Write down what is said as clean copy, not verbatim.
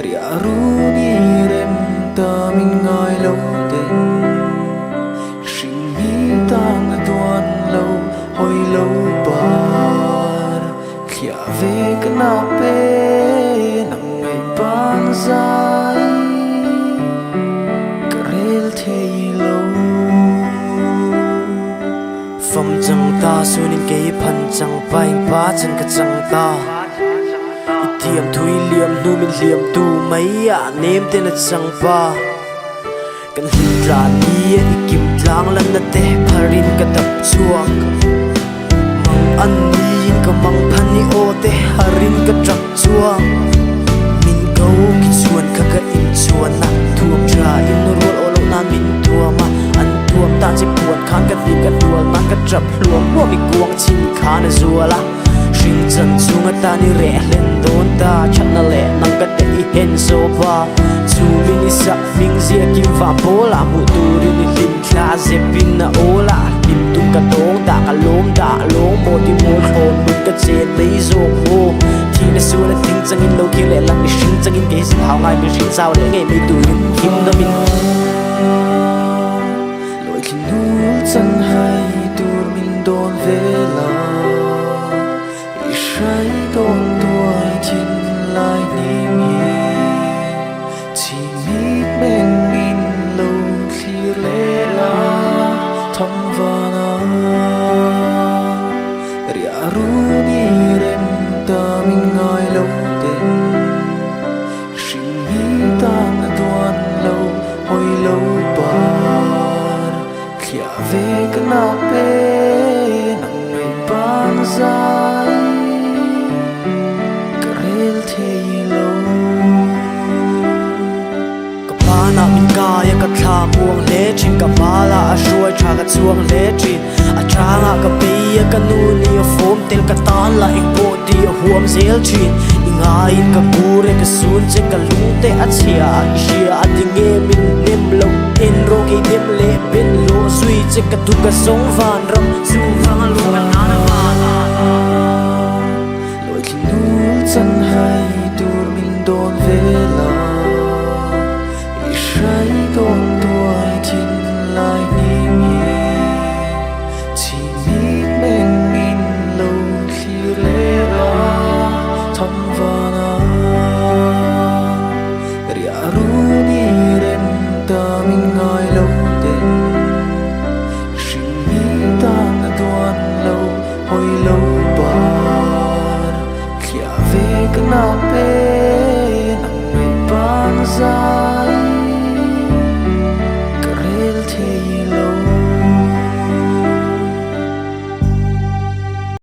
ria ru ni rem ta min ngai lo ten shin mi tang tuan lo hoi lo par khia ve kana pe nang ngai pan zai karel thei lo phẩm chẳng ta sunin ke phan chẳng pain pa chan ka chẳng ta tiệm thui liam nu min liam tu mai a nem te na chẳng pa kan hin ra ni kim tlang lan na te pharin ka tap chuak mang an ni ka mang phan ni o te harin ka trak chuak min go ki chuan ka ka in chuan na thuam ra in rol o lo na min thuama an thuam ta che puat khan ka ti ka dual na ka trap hluam wa mi kuang chin khan zuala shin chan chunga ta ni re len don ta chatna le nang ka te I hen so ba chu min isa ming zia kim va pola mu tu ri ni lim kla ze pin na ola lim tu ka dong da ka lom da lom mo ti mo khon mu ka che lei zo mo thi na su na ting chang in lo ki le lang ni shin chang in ke si hao ngai mi shin sao le nge mi tu in kim da min loi ki nu chan hai tur min don vela I shai don tuai chin lai ni mi chi mi men min lo clear le la thong va na ria ru ni rem ta min ngai lo ten shin mi tang tuan lo hoi lo par khia ve kana pe nang ngai pan zai karel thei lo na min kaya ka thla muang le chin ka mala a shuai tha ka chuang le chin a thanga ka pe ka nu ni a fom tel ka tan la ik bo ti a huam zel chin inga in ka bure ka sun che ka lu te a chia I shia a ding e min nem lo en ro ke dem le ben lo sui che ka tu ka song van ram su phang lo ka